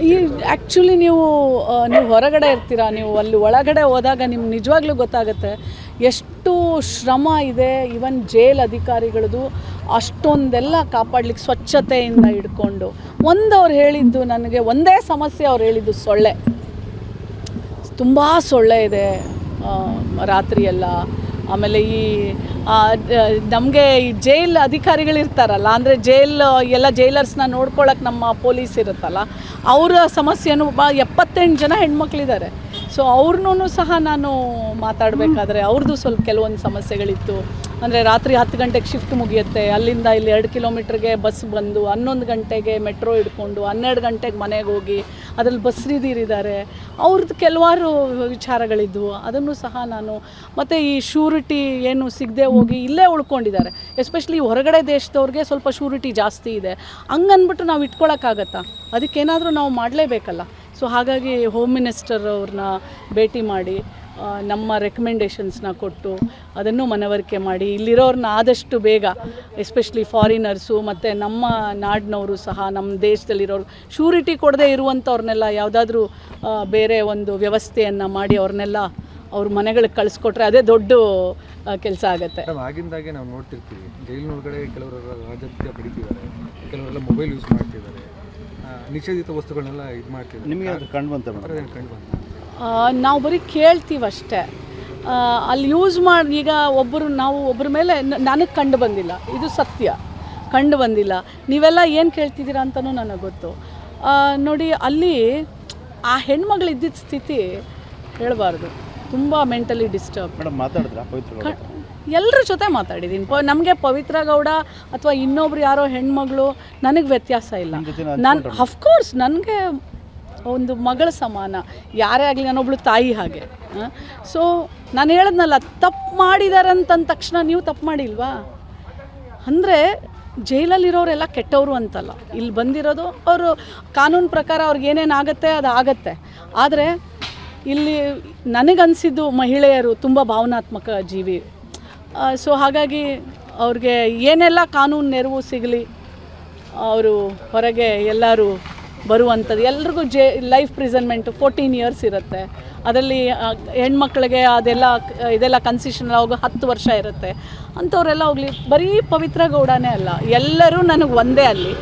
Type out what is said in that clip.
ಈ ಆ್ಯಕ್ಚುಲಿ ನೀವು ಹೊರಗಡೆ ಇರ್ತೀರಾ, ನೀವು ಅಲ್ಲಿ ಒಳಗಡೆ ಹೋದಾಗ ನಿಮ್ಗೆ ನಿಜವಾಗ್ಲೂ ಗೊತ್ತಾಗುತ್ತೆ ಎಷ್ಟು ಶ್ರಮ ಇದೆ. ಈವನ್ ಜೈಲ್ ಅಧಿಕಾರಿಗಳದ್ದು ಅಷ್ಟೊಂದೆಲ್ಲ ಕಾಪಾಡ್ಲಿಕ್ಕೆ ಸ್ವಚ್ಛತೆಯಿಂದ ಹಿಡ್ಕೊಂಡು. ಅವ್ರು ಹೇಳಿದ್ದು ನನಗೆ ಒಂದೇ ಸಮಸ್ಯೆ, ಅವ್ರು ಹೇಳಿದ್ದು ಸೊಳ್ಳೆ. ತುಂಬ ಸೊಳ್ಳೆ ಇದೆ ರಾತ್ರಿ ಎಲ್ಲ. ಆಮೇಲೆ ನಮಗೆ ಈ ಜೈಲ್ ಅಧಿಕಾರಿಗಳಿರ್ತಾರಲ್ಲ, ಅಂದರೆ ಎಲ್ಲ ಜೈಲರ್ಸ್ನ ನೋಡ್ಕೊಳ್ಳೋಕೆ ನಮ್ಮ ಪೊಲೀಸ್ ಇರುತ್ತಲ್ಲ, ಅವರ ಸಮಸ್ಯೆನೂ 78 ಜನ ಹೆಣ್ಮಕ್ಳಿದ್ದಾರೆ. ಸೊ ಅವ್ರನ್ನೂ ಸಹ ನಾನು ಮಾತಾಡಬೇಕಾದ್ರೆ ಅವ್ರದ್ದು ಸ್ವಲ್ಪ ಕೆಲವೊಂದು ಸಮಸ್ಯೆಗಳಿತ್ತು. ಅಂದರೆ ರಾತ್ರಿ 10 ಗಂಟೆಗೆ ಶಿಫ್ಟ್ ಮುಗಿಯುತ್ತೆ, ಅಲ್ಲಿಂದ ಇಲ್ಲಿ 2 ಕಿಲೋಮೀಟ್ರಿಗೆ ಬಸ್ ಬಂದು 11 ಗಂಟೆಗೆ ಮೆಟ್ರೋ ಹಿಡ್ಕೊಂಡು 12 ಗಂಟೆಗೆ ಮನೆಗೆ ಹೋಗಿ ಅದರಲ್ಲಿ ಬಸ್ರಿದಿರಿದ್ದಾರೆ. ಅವ್ರದ್ದು ಕೆಲವಾರು ವಿಚಾರಗಳಿದ್ವು, ಅದನ್ನು ಸಹ ನಾನು. ಮತ್ತು ಈ ಶ್ಯೂರಿಟಿ ಏನು ಸಿಗದೆ ಹೋಗಿ ಇಲ್ಲೇ ಉಳ್ಕೊಂಡಿದ್ದಾರೆ. ಎಸ್ಪೆಷಲಿ ಹೊರಗಡೆ ದೇಶದವ್ರಿಗೆ ಸ್ವಲ್ಪ ಶ್ಯೂರಿಟಿ ಜಾಸ್ತಿ ಇದೆ. ಹಂಗನ್ಬಿಟ್ಟು ನಾವು ಇಟ್ಕೊಳ್ಳೋಕ್ಕಾಗತ್ತಾ? ಅದಕ್ಕೇನಾದರೂ ನಾವು ಮಾಡಲೇಬೇಕಲ್ಲ. ಸೊ ಹಾಗಾಗಿ ಹೋಮ್ ಮಿನಿಸ್ಟರ್ ಅವ್ರನ್ನ ಭೇಟಿ ಮಾಡಿ ನಮ್ಮ ರೆಕಮೆಂಡೇಷನ್ಸ್ನ ಕೊಟ್ಟು ಅದನ್ನು ಮನವರಿಕೆ ಮಾಡಿ ಇಲ್ಲಿರೋರನ್ನ ಆದಷ್ಟು ಬೇಗ, ಎಸ್ಪೆಷಲಿ ಫಾರಿನರ್ಸು ಮತ್ತು ನಮ್ಮ ನಾಡಿನವರು ಸಹ ನಮ್ಮ ದೇಶದಲ್ಲಿರೋರು ಶ್ಯೂರಿಟಿ ಕೊಡದೇ ಇರುವಂಥವ್ರನ್ನೆಲ್ಲ ಯಾವುದಾದ್ರೂ ಬೇರೆ ಒಂದು ವ್ಯವಸ್ಥೆಯನ್ನು ಮಾಡಿ ಅವ್ರನ್ನೆಲ್ಲ ಅವ್ರ ಮನೆಗಳಿಗೆ ಕಳಿಸ್ಕೊಟ್ರೆ ಅದೇ ದೊಡ್ಡ ಕೆಲಸ ಆಗುತ್ತೆ. ಆಗಿಂದಾಗೆ ನಾವು ನೋಡ್ತಿರ್ತೀವಿ, ಜೈಲಿನೊಳಗಡೆ ಕೆಲವರು ರಾಜಕೀಯ ಬಡಿತಿದ್ದಾರೆ, ಕೆಲವರೆಲ್ಲ ಮೊಬೈಲ್ ಯೂಸ್ ಮಾಡ್ತಿದ್ದಾರೆ, ನಿಷೇಧಿತ ವಸ್ತುಗಳನ್ನೆಲ್ಲ ಇದು ಮಾಡ್ತಿದ್ದಾರೆ. ನಿಮಗೆ ಅದು ಕಂಡು ಬಂತು? ನಾವು ಬರೀ ಕೇಳ್ತೀವಷ್ಟೇ. ಅಲ್ಲಿ ಯೂಸ್ ಮಾಡಿ ಈಗ ನಾವು ಒಬ್ಬರ ಮೇಲೆ ನನಗೆ ಕಂಡು ಬಂದಿಲ್ಲ, ಇದು ಸತ್ಯ, ಕಂಡು ಬಂದಿಲ್ಲ. ನೀವೆಲ್ಲ ಏನು ಕೇಳ್ತಿದ್ದೀರಾ ಅಂತಲೂ ನನಗೆ ಗೊತ್ತು. ನೋಡಿ, ಅಲ್ಲಿ ಆ ಹೆಣ್ಮಗಳು ಇದ್ದಿದ್ದ ಸ್ಥಿತಿ ಹೇಳಬಾರ್ದು, ತುಂಬ ಮೆಂಟಲಿ ಡಿಸ್ಟರ್ಬ್. ಎಲ್ಲರ ಜೊತೆ ಮಾತಾಡಿದ್ದೀನಿ. ನಮಗೆ ಪವಿತ್ರ ಗೌಡ ಅಥವಾ ಇನ್ನೊಬ್ರು ಯಾರೋ ಹೆಣ್ಮಗಳು ನನಗೆ ವ್ಯತ್ಯಾಸ ಇಲ್ಲ. ನಾನು ಅಫ್ಕೋರ್ಸ್ ನನಗೆ ಒಂದು ಮಗಳ ಸಮಾನ, ಯಾರೇ ಆಗಲಿ, ನಾನೊಬ್ಳು ತಾಯಿ ಹಾಗೆ. ಸೊ ನಾನು ಹೇಳಿದ್ನಲ್ಲ, ತಪ್ಪು ಮಾಡಿದ್ದಾರೆ ಅಂತಂದ ತಕ್ಷಣ ನೀವು ತಪ್ಪು ಮಾಡಿಲ್ವಾ? ಅಂದರೆ ಜೈಲಲ್ಲಿರೋರೆಲ್ಲ ಕೆಟ್ಟವರು ಅಂತಲ್ಲ, ಇಲ್ಲಿ ಬಂದಿರೋದು ಅವರು ಕಾನೂನು ಪ್ರಕಾರ ಅವ್ರಿಗೆ ಏನೇನಾಗುತ್ತೆ ಅದು ಆಗತ್ತೆ. ಆದರೆ ಇಲ್ಲಿ ನನಗನ್ಸಿದ್ದು ಮಹಿಳೆಯರು ತುಂಬ ಭಾವನಾತ್ಮಕ ಜೀವಿ. ಸೊ ಹಾಗಾಗಿ ಅವ್ರಿಗೆ ಏನೆಲ್ಲ ಕಾನೂನು ನೆರವು ಸಿಗಲಿ, ಅವರು ಹೊರಗೆ ಎಲ್ಲರೂ ಬರುವಂಥದ್ದು. ಎಲ್ರಿಗೂ ಲೈಫ್ ಪ್ರಿಸನ್ಮೆಂಟು 14 ಇಯರ್ಸ್ ಇರುತ್ತೆ. ಅದರಲ್ಲಿ ಹೆಣ್ಮಕ್ಳಿಗೆ ಇದೆಲ್ಲ ಕನ್ಸೆಷನ್ ಹೋಗೋ 10 ವರ್ಷ ಇರುತ್ತೆ. ಅಂಥವರೆಲ್ಲ ಹೋಗಲಿ. ಬರೀ ಪವಿತ್ರ ಗೌಡನೇ ಅಲ್ಲ, ಎಲ್ಲರೂ ನನಗೆ ಒಂದೇ ಅಲ್ಲಿ.